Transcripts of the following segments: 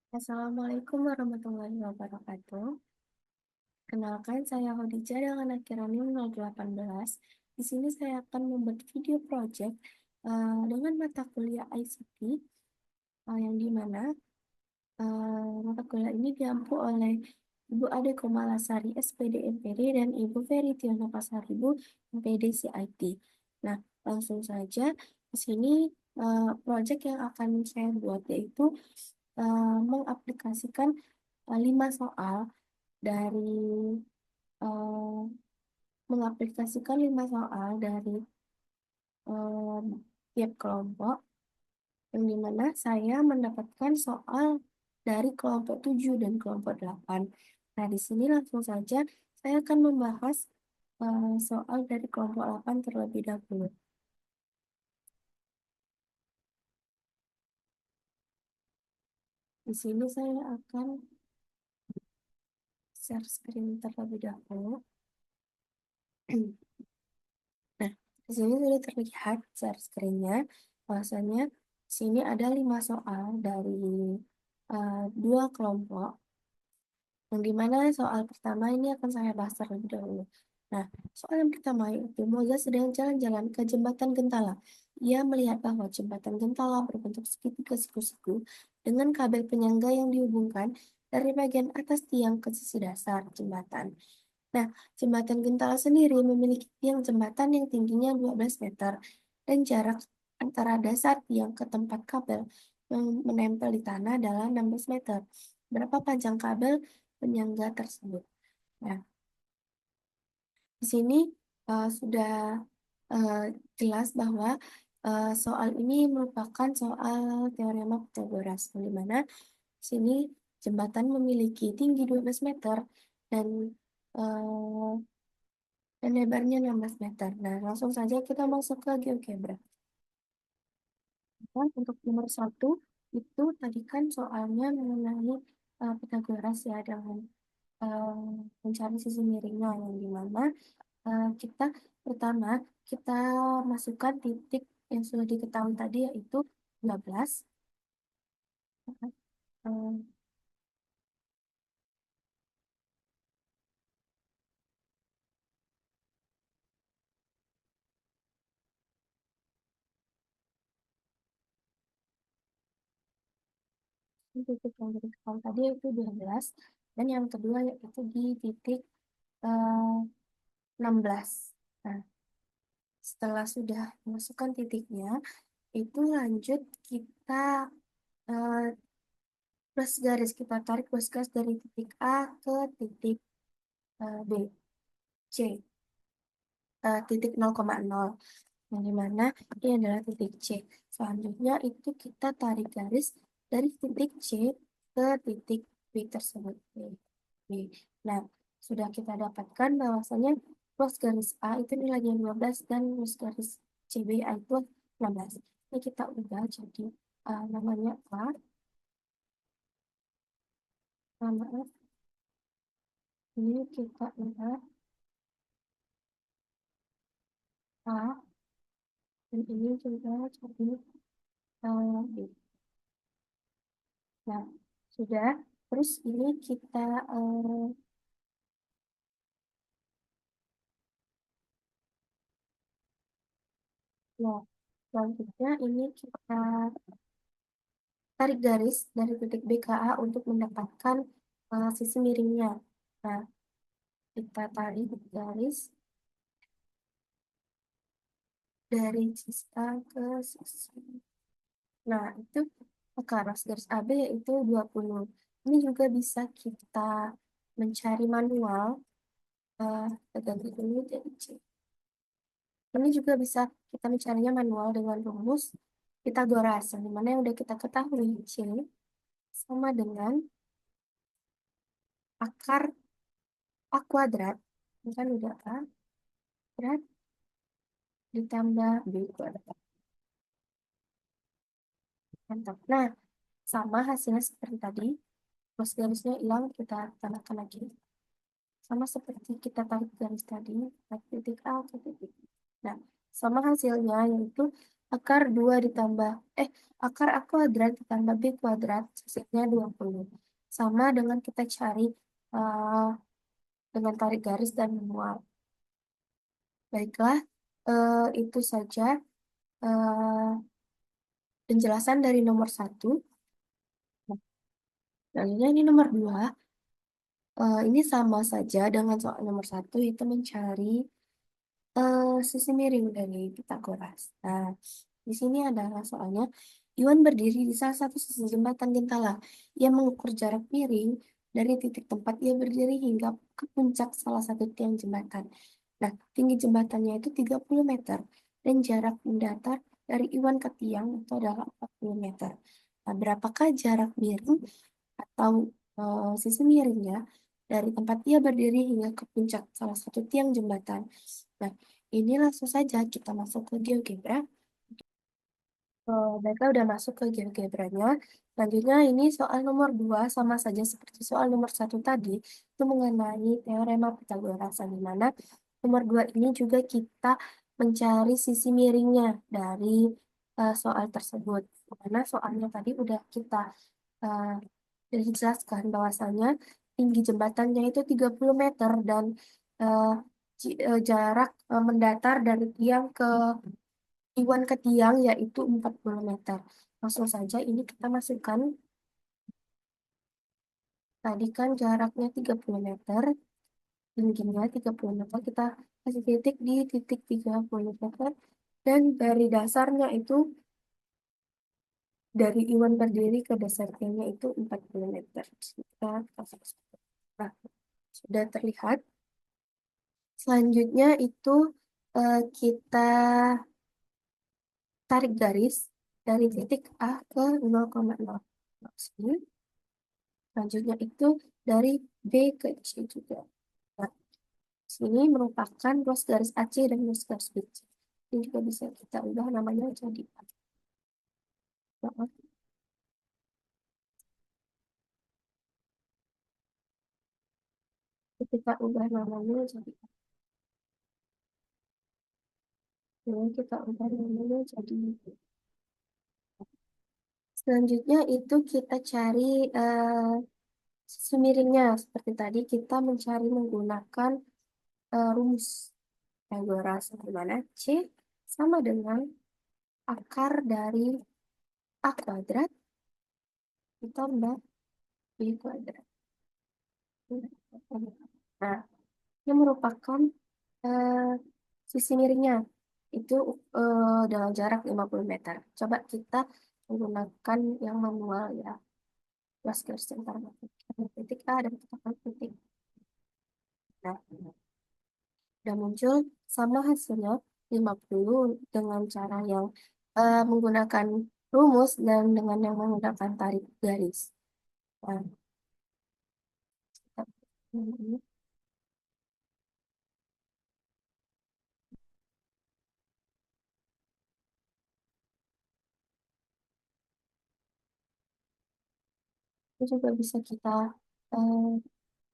Assalamualaikum warahmatullahi wabarakatuh. Kenalkan, saya Khadijah dengan akhirannya 018. Di sini saya akan membuat video project dengan mata kuliah ICT, yang dimana mata kuliah ini diampu oleh Ibu Ade Komalasari, SPD MPD, dan Ibu Ferry Tiono Pasaribu, MPD CIT. Nah, langsung saja di sini project yang akan saya buat yaitu mengaplikasikan 5 soal dari eh, mengaplikasikan 5 soal dari eh, tiap kelompok, yang dimana saya mendapatkan soal dari kelompok 7 dan kelompok 8. Nah, di sini langsung saja saya akan membahas soal dari kelompok 8 terlebih dahulu. Di sini saya akan share screen terlebih dahulu. Nah, di sini sudah terlihat share screen-nya. Bahwasanya di sini ada 5 soal dari dua kelompok, yang dimana soal pertama ini akan saya bahas terlebih dahulu. Nah, soal yang pertama yaitu Moza sedang jalan-jalan ke jembatan Gentala. Ia melihat bahwa jembatan Gentala berbentuk segitiga siku-siku dengan kabel penyangga yang dihubungkan dari bagian atas tiang ke sisi dasar jembatan. Nah, jembatan Gentala sendiri memiliki tiang jembatan yang tingginya 12 meter dan jarak antara dasar tiang ke tempat kabel yang menempel di tanah adalah 16 meter. Berapa panjang kabel penyangga tersebut? Nah, di sini sudah eh, jelas bahwa soal ini merupakan soal teorema Pythagoras, di mana di sini jembatan memiliki tinggi 12 meter dan eh, lebarnya 16 meter. Nah, langsung saja kita masuk ke GeoGebra. Dan untuk nomor 1, itu tadi kan soalnya mengenai Pythagoras ya, dengan eh, mencari sisi miringnya, yang dimana kita pertama kita masukkan titik yang sudah diketahui tadi yaitu 12. Eh, Titik yang diketahui tadi yaitu 12, dan yang kedua yaitu di titik eh, 16. Nah, setelah sudah masukkan titiknya, itu lanjut kita eh, plus garis, kita tarik plus garis dari titik A ke titik B, C, titik 0,0, yang dimana ini adalah titik C. Selanjutnya itu kita tarik garis dari titik C ke titik B tersebut. B. B. Nah, sudah kita dapatkan bahwasanya plus garis A itu nilainya 12 dan plus garis CBA itu 16. Ini kita ubah jadi namanya A. Maaf, ini kita ubah A, dan ini juga jadi B. Nah, sudah. Terus ini kita nah, selanjutnya ini kita tarik garis dari titik BKA untuk mendapatkan sisi miringnya. Nah, kita tarik garis dari sisi A ke sisi. Nah, itu garis garis AB yaitu 20. Ini juga bisa kita mencari manual. Kita ganti dulu jadi C. Ini juga bisa kita mencarinya manual dengan rumus Pitagoras, yang dimana yang udah kita ketahui C sama dengan akar A kuadrat, ini kan udah A kuadrat ditambah B kuadrat. Mantap. Nah, sama hasilnya seperti tadi, plus garisnya hilang, kita tambahkan lagi. Sama seperti kita tarik garis tadi, dari titik A ke titik. Nah, sama hasilnya yaitu akar 2 ditambah, akar A kuadrat ditambah B kuadrat, sisanya 20. Sama dengan kita cari eh, dengan tarik garis dan manual. Baiklah, itu saja eh, penjelasan dari nomor satu. Selanjutnya ini nomor dua. Ini sama saja dengan soal nomor satu, itu mencari sisi miring dari Pitagoras. Nah, di sini adalah soalnya Iwan berdiri di salah satu sisi jembatan Gentala. Ia mengukur jarak miring dari titik tempat ia berdiri hingga ke puncak salah satu tiang jembatan. Nah, tinggi jembatannya itu 30 meter dan jarak mendatar dari Iwan ke tiang itu adalah 40 meter. Nah, berapakah jarak miring atau sisi miringnya dari tempat ia berdiri hingga ke puncak salah satu tiang jembatan? Nah, ini langsung saja kita masuk ke GeoGebra. Baiklah, udah masuk ke GeoGebra-nya. Selanjutnya ini soal nomor 2 sama saja seperti soal nomor satu tadi, itu mengenai teorema Pythagoras, di mana nomor 2 ini juga kita mencari sisi miringnya dari soal tersebut. Karena soalnya tadi udah kita uh, dijelaskan bahwasannya tinggi jembatannya itu 30 meter dan eh, jarak mendatar dari tiang ke Iwan ke tiang yaitu 40 meter. Langsung saja ini kita masukkan, tadi kan jaraknya 30 meter, tingginya 30 meter, kita kasih titik di titik 30 meter, dan dari dasarnya itu, dari Iwan berdiri ke dasar tiangnya itu 40 meter. Kita kasih. Nah, sudah terlihat. Selanjutnya itu kita tarik garis dari titik A ke 0,0. Sini. Selanjutnya itu dari B ke C juga. Nah, sini merupakan ruas garis AC dan ruas garis BC. Ini juga bisa kita ubah namanya jadi A. Maaf, kita ubah namanya jadi A. Ini kita ubah namanya jadi B. Selanjutnya itu kita cari sisi miringnya. Seperti tadi kita mencari menggunakan rumus Pythagoras, di mana C sama dengan akar dari A kuadrat ditambah B kuadrat. Nah, ini merupakan eh, sisi miringnya. Itu dalam jarak 50 meter. Coba kita menggunakan yang manual ya. Plus garis antar titik A dan tekan titik. Nah, udah muncul sama hasilnya 50 dengan cara yang menggunakan rumus dan dengan yang menggunakan tarik garis. Nah, ini juga bisa kita eh,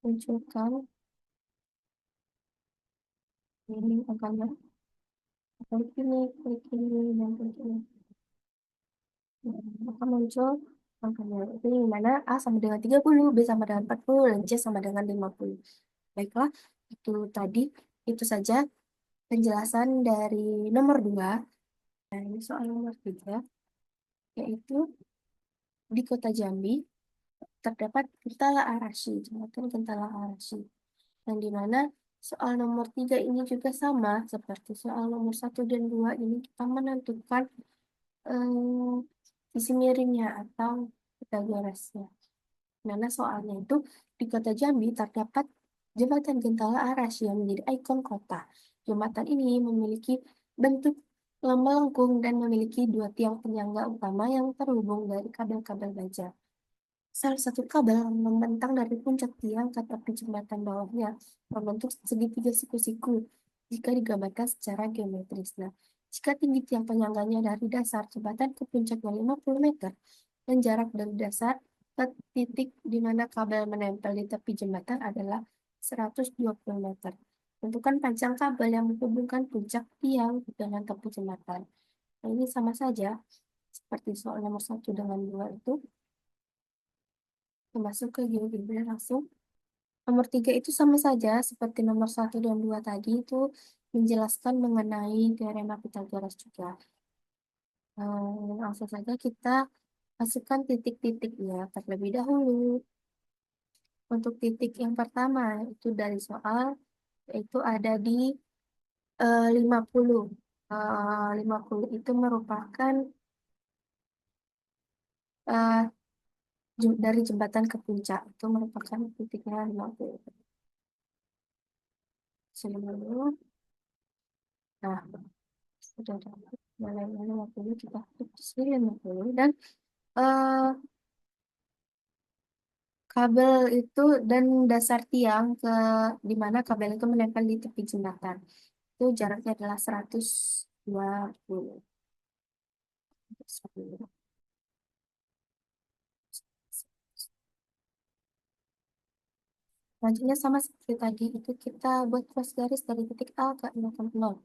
munculkan ini angkanya. Klik ini, dan klik ini. Nah, maka muncul angkanya. Itu yang mana A sama dengan 30, B sama dengan 40, dan C sama dengan 50. Baiklah, itu tadi. Itu saja penjelasan dari nomor 2. Nah, ini soal nomor 3, yaitu di kota Jambi terdapat Gentala Arashi, jembatan Gentala Arashi. Yang dimana soal nomor 3 ini juga sama seperti soal nomor satu dan 2 ini kita menentukan sisi miringnya atau Pythagorasnya. Karena soalnya itu di kota Jambi terdapat jembatan Gentala Aras yang menjadi ikon kota. Jembatan ini memiliki bentuk melengkung dan memiliki dua tiang penyangga utama yang terhubung dari kabel-kabel baja. Salah satu kabel membentang dari puncak tiang ke tepi jembatan bawahnya, membentuk segitiga siku-siku jika digambarkan secara geometris. Nah, jika tinggi tiang penyangganya dari dasar jembatan ke puncaknya 50 meter dan jarak dari dasar ke titik di mana kabel menempel di tepi jembatan adalah 120 meter. Tentukan panjang kabel yang menghubungkan puncak tiang dengan tepi jembatan. Nah, ini sama saja seperti soal nomor satu dengan dua itu, masuk ke GeoGebra langsung. Nomor tiga itu sama saja seperti nomor satu dan dua tadi itu menjelaskan mengenai teorema Pythagoras juga. Langsung saja kita masukkan titik-titiknya terlebih dahulu. Untuk titik yang pertama itu dari soal itu ada di 50. 50 itu merupakan eh, dari jembatan ke puncak. Itu merupakan titiknya 50. Sini dulu. Nah, sudah dapat nilainya 50, kita klik di sini 50. Dan eh, kabel itu dan dasar tiang ke di mana kabel itu menempel di tepi jembatan. Itu jaraknya adalah 120. Selanjutnya sama seperti tadi, itu kita buat cross garis dari titik A ke 0,0,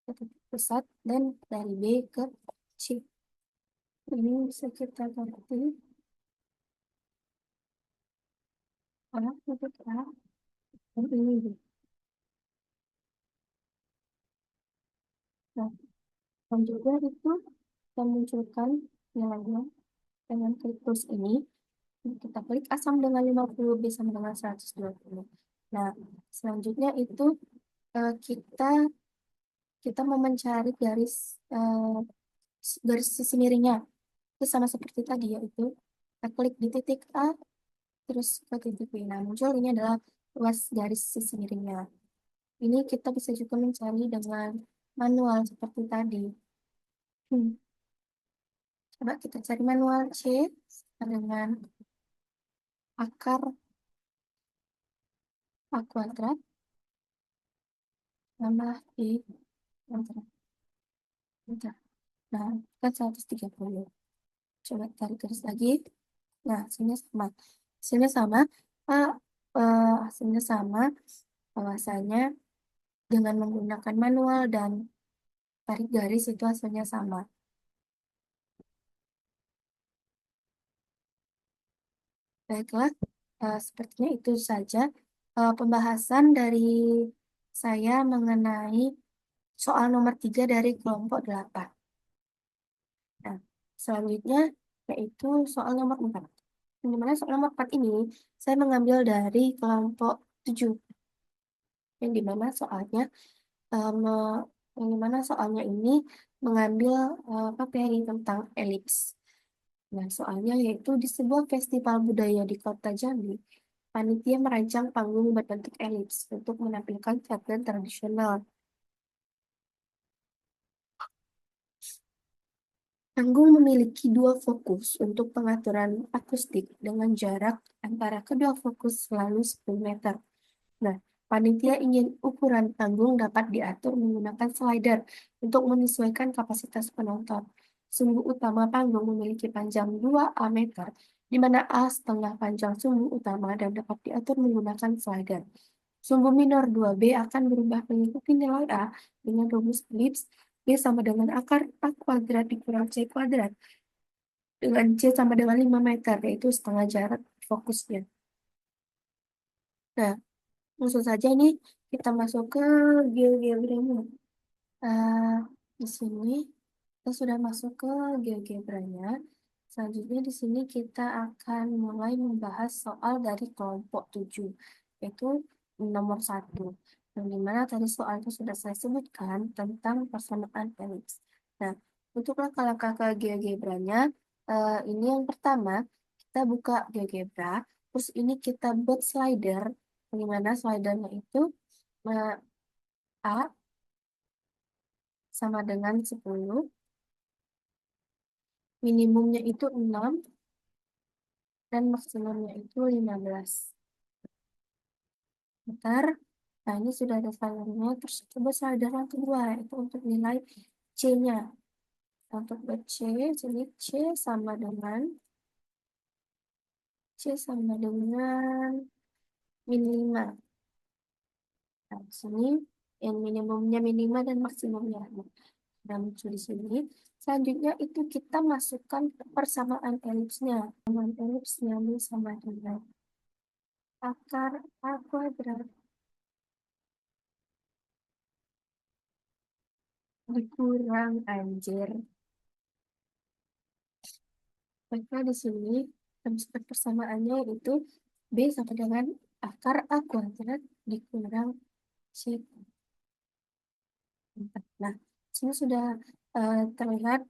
ke titik pusat, dan dari B ke C. Ini bisa kita ganti A, titik A, dan ini B. Nah, selanjutnya itu kita munculkan nilainya dengan klik plus ini. Kita klik A sama dengan 50, B sama dengan 120. Nah, selanjutnya itu kita kita mau mencari garis sisi miringnya. Itu sama seperti tadi yaitu kita klik di titik A terus ke titik B. Nah, muncul ini adalah luas garis sisi miringnya. Ini kita bisa juga mencari dengan manual seperti tadi. Hmm. Coba kita cari manual C dengan akar A kuadrat tambah B kuadrat. Bentar. Nah, kan 130. Coba tarik garis lagi. Nah, hasilnya sama. Hasilnya sama. Ah, hasilnya sama. Bahwasanya dengan menggunakan manual dan tarik garis itu hasilnya sama. Baiklah, sepertinya itu saja pembahasan dari saya mengenai soal nomor 3 dari kelompok 8. Nah, selanjutnya yaitu soal nomor 4. Di mana soal nomor 4 ini saya mengambil dari kelompok 7. Yang dimana soalnya yang dimana soalnya ini mengambil materi tentang elips. Nah, soalnya yaitu di sebuah festival budaya di kota Jambi, panitia merancang panggung berbentuk elips untuk menampilkan tarian tradisional. Panggung memiliki dua fokus untuk pengaturan akustik dengan jarak antara kedua fokus selalu 10 meter. Nah, panitia ingin ukuran panggung dapat diatur menggunakan slider untuk menyesuaikan kapasitas penonton. Sumbu utama panggung memiliki panjang 2A meter, di mana A setengah panjang sumbu utama dan dapat diatur menggunakan slider. Sumbu minor 2B akan berubah mengikuti nilai A dengan rumus elips B sama dengan akar A kuadrat dikurang C kuadrat dengan C sama dengan 5 meter, yaitu setengah jarak fokusnya. Nah, langsung saja nih kita masuk ke GeoGebra-nya. Eh, di sini kita sudah masuk ke GeoGebra-nya. Selanjutnya di sini kita akan mulai membahas soal dari kelompok 7, yaitu nomor satu. Yang dimana tadi soal itu sudah saya sebutkan tentang persamaan elips. Nah, untuk langkah-langkah ke GeoGebra-nya, ini yang pertama, kita buka GeoGebra, terus ini kita buat slider, di mana slidernya itu eh, A sama dengan 10, minimumnya itu 6, dan maksimumnya itu 15. Bentar, nah ini sudah ada slidernya, terus coba slider yang kedua, itu untuk nilai C-nya. Untuk buat C, jadi C sama dengan min 5. Nah, di sini yang minimumnya min 5 dan maksimumnya 6. Nah, muncul di sini. Selanjutnya itu kita masukkan persamaan elipsnya. Persamaan elipsnya ini sama dengan akar A kuadrat dikurang anjir. Maka di sini masukkan persamaannya itu B sama dengan akar A kuadrat dikurang C. Nah, sini sudah terlihat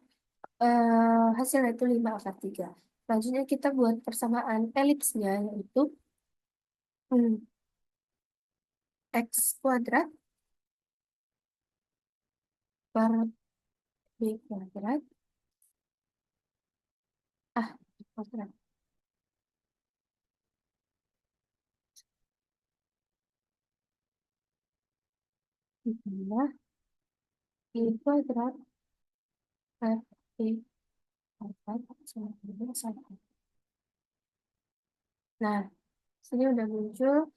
hasilnya itu 5/3. Selanjutnya kita buat persamaan elipsnya yaitu hmm, X kuadrat per B kuadrat B kuadrat ditambah B kuadrat per B kuadrat sama dengan 1. Nah, sini udah muncul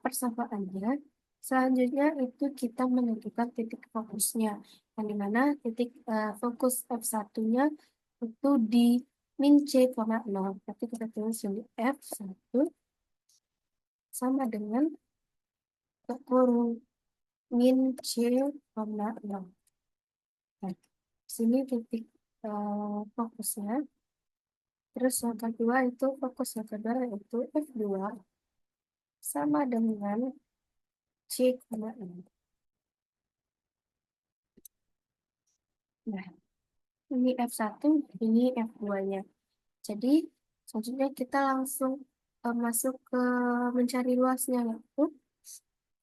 persamaannya. Selanjutnya itu kita menentukan titik fokusnya. Yang dimana titik fokus F1-nya itu di min C, 0. Berarti kita tulis di F1 sama dengan kurung min C, 0. Nah, sini titik fokusnya. Terus yang kedua itu fokus yang kedua yaitu F2 sama dengan C, 0. Nah, ini F1, ini F2-nya. Jadi, selanjutnya kita langsung masuk ke mencari luasnya, yaitu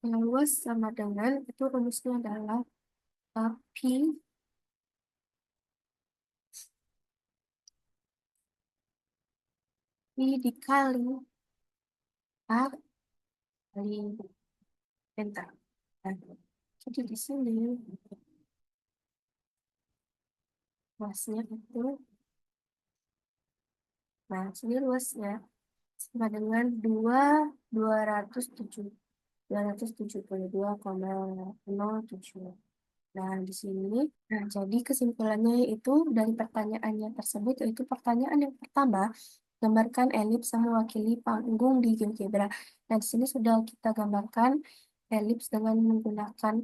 luas sama dengan, itu rumusnya adalah P, P dikali A kali delta. Nah, jadi di sini luasnya itu, nah sini luasnya sama dengan 272,070. Nah, di sini, nah, jadi kesimpulannya itu dari pertanyaannya tersebut, yaitu pertanyaan yang pertama, gambarkan elips yang mewakili panggung di GeoGebra. Nah, di sini sudah kita gambarkan elips dengan menggunakan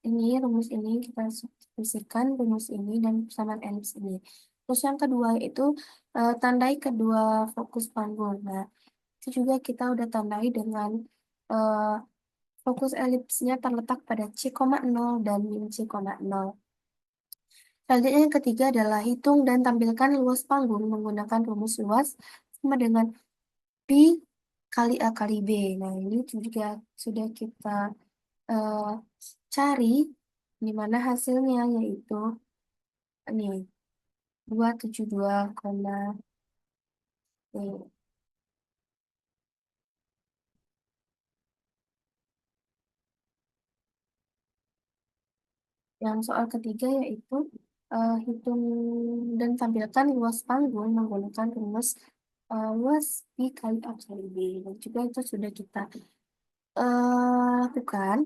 ini, rumus ini, kita substitusikan rumus ini dan persamaan elips ini. Terus yang kedua itu tandai kedua fokus panggung. Nah, itu juga kita udah tandai dengan eh, fokus elipsnya terletak pada C,0 dan min C,0. Selanjutnya yang ketiga adalah hitung dan tampilkan luas panggung menggunakan rumus luas sama dengan Pi kali A kali B. Nah, ini juga sudah kita eh, cari di mana hasilnya yaitu ini 272, yang soal ketiga yaitu hitung dan tampilkan luas panggung menggunakan rumus luas Pi kali A kali B. Dan juga itu sudah kita lakukan.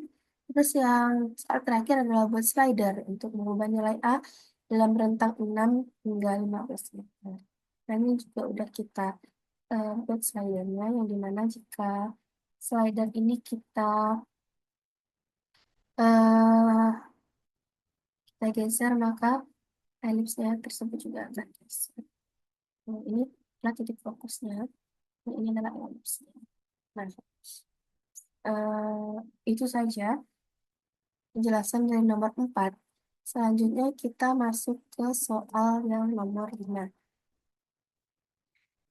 Terus yang soal terakhir adalah buat slider untuk mengubah nilai A dalam rentang 6 hingga 15 meter. Dan ini juga udah kita buat slidernya yang dimana jika slider ini kita geser maka elipsnya tersebut juga akan geser. Nah, ini adalah titik fokusnya. Nah, ini adalah elipsnya. Nah, itu saja penjelasan dari nomor 4. Selanjutnya kita masuk ke soal yang nomor 5.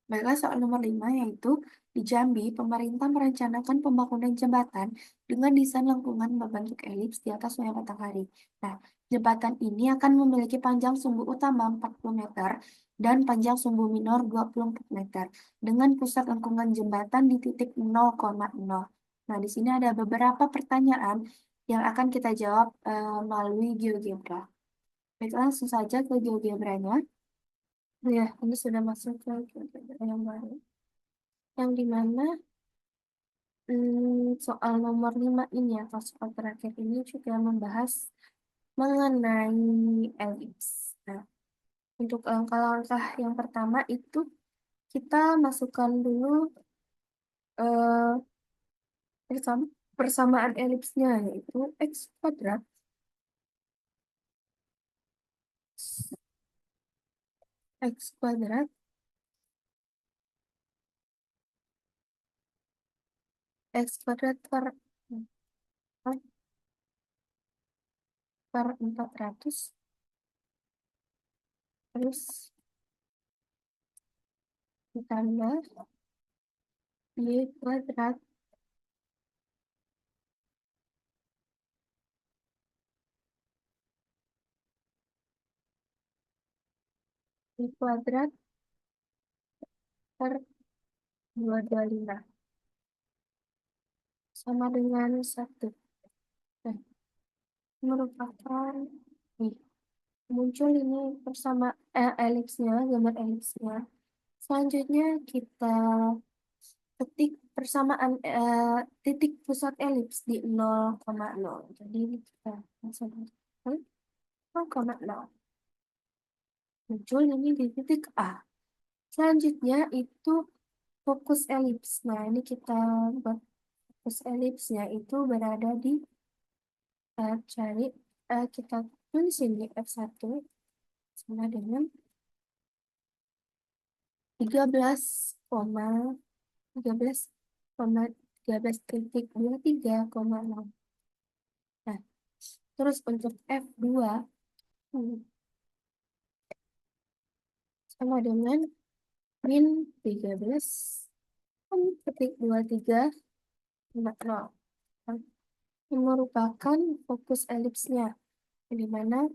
Baiklah, soal nomor 5 yaitu di Jambi, pemerintah merencanakan pembangunan jembatan dengan desain lengkungan berbentuk elips di atas Sungai Batanghari. Nah, jembatan ini akan memiliki panjang sumbu utama 40 meter dan panjang sumbu minor 24 meter dengan pusat lengkungan jembatan di titik 0,0. Nah, di sini ada beberapa pertanyaan yang akan kita jawab melalui GeoGebra. Baik, langsung saja ke GeoGebra-nya. Ya, ini sudah masuk ke GeoGebra yang baru. Yang dimana soal nomor 5 ini atau soal terakhir ini juga membahas mengenai elips. Nah, untuk langkah-langkah yang pertama itu kita masukkan dulu eh, persamaan elipsnya, yaitu x kuadrat x kuadrat x kuadrat per 400, terus ditambah y kuadrat y kuadrat per 225 sama dengan 1. Nah, merupakan nih, muncul ini bersama elipsnya, gambar elipsnya. Selanjutnya kita ketik persamaan titik pusat elips di 0,0. Jadi ini kita langsung 0,0. Muncul ini di titik A. Selanjutnya itu fokus elips. Nah, ini kita buat fokus elipsnya itu berada di cari kita tulis ini F1 sama dengan 13 koma 13 koma 13,23,6. Nah, terus untuk F2 sama dengan min 13,23,0. Yang merupakan fokus elipsnya, di mana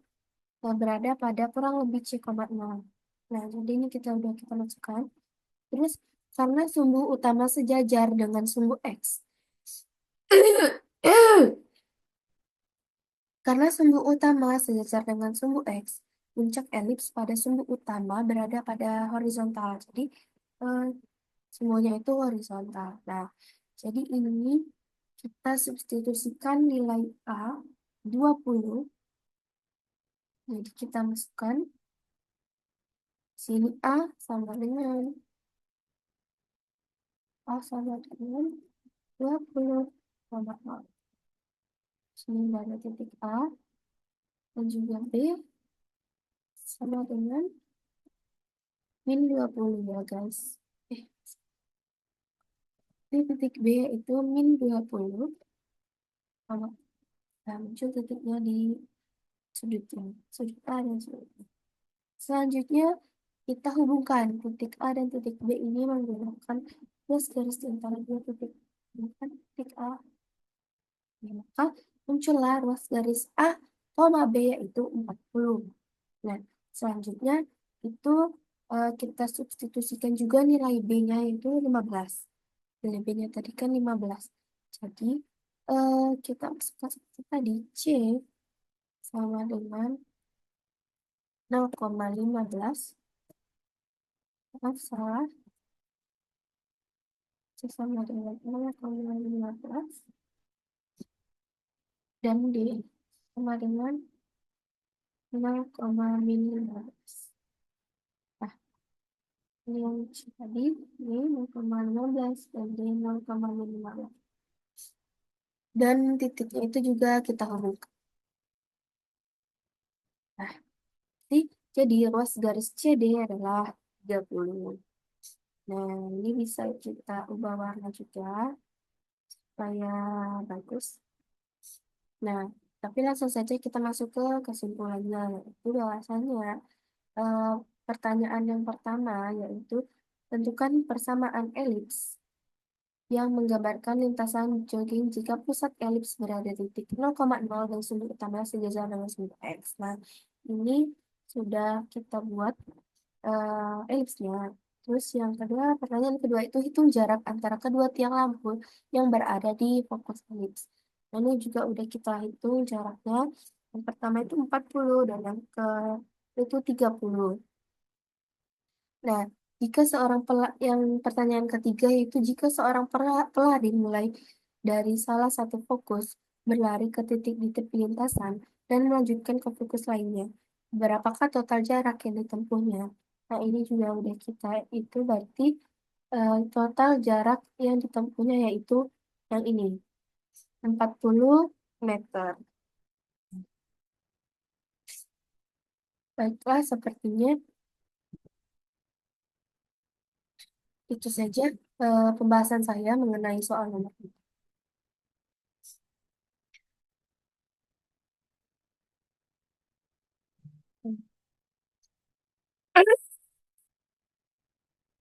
berada pada kurang lebih C,0. Nah, jadi ini kita masukkan. Terus, karena sumbu utama sejajar dengan sumbu X. Karena sumbu utama sejajar dengan sumbu X, puncak elips pada sumbu utama berada pada horizontal. Jadi, eh, semuanya itu horizontal. Nah, jadi ini kita substitusikan nilai A 20. Jadi kita masukkan sini A sama dengan 20,0. Sini ada titik A dan juga B sama dengan min 20 ya guys. Di titik B itu min 20 sama. Nah, muncul titiknya di sudutnya, sudut A dan sudut B. Selanjutnya kita hubungkan titik A dan titik B ini menggunakan plus garis di antara dua titik. Bukan titik A. Ya, maka muncullah ruas garis A, B yaitu 40. Nah, selanjutnya itu kita substitusikan juga nilai B-nya yaitu 15. Nilai B-nya tadi kan 15. Jadi, kita masukkan seperti tadi, C sama dengan 0,15. Maaf, salah. C sama dengan 0,15. Dan D sama dengan 0,15. Nah, ini yang tadi, ini 0,15 dan D 0,15. Dan titiknya itu juga kita hubungkan. Nah, jadi ruas garis CD adalah 30. Nah, ini bisa kita ubah warna juga supaya bagus. Nah, tapi langsung saja kita masuk ke kesimpulannya, yaitu bahwasannya eh, pertanyaan yang pertama yaitu tentukan persamaan elips yang menggambarkan lintasan jogging jika pusat elips berada di titik 0,0 dan sumbu utama sejajar dengan sumbu X. Nah, ini sudah kita buat elipsnya. Terus yang kedua, pertanyaan kedua itu hitung jarak antara kedua tiang lampu yang berada di fokus elips. Nah, ini juga udah kita hitung jaraknya. Yang pertama itu 40 dan yang ke itu 30. Nah, jika seorang yang pertanyaan ketiga itu jika seorang pelari mulai dari salah satu fokus berlari ke titik di tepi lintasan, dan melanjutkan ke fokus lainnya. Berapakah total jarak yang ditempuhnya? Nah, ini juga udah kita itu berarti total jarak yang ditempuhnya yaitu yang ini, 40 meter. Baiklah, sepertinya itu saja pembahasan saya mengenai soal nomor ini.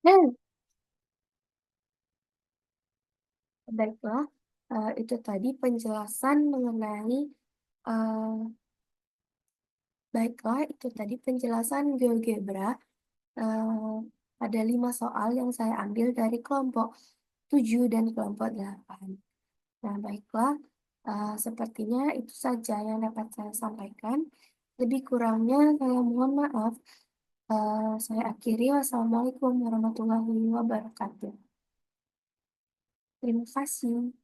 Dan baiklah, itu tadi penjelasan mengenai eh, baiklah, itu tadi penjelasan GeoGebra. Eh, ada 5 soal yang saya ambil dari kelompok 7 dan kelompok 8. Nah, baiklah, sepertinya itu saja yang dapat saya sampaikan. Lebih kurangnya saya mohon maaf. Saya akhiri. Wassalamualaikum warahmatullahi wabarakatuh. Terima kasih.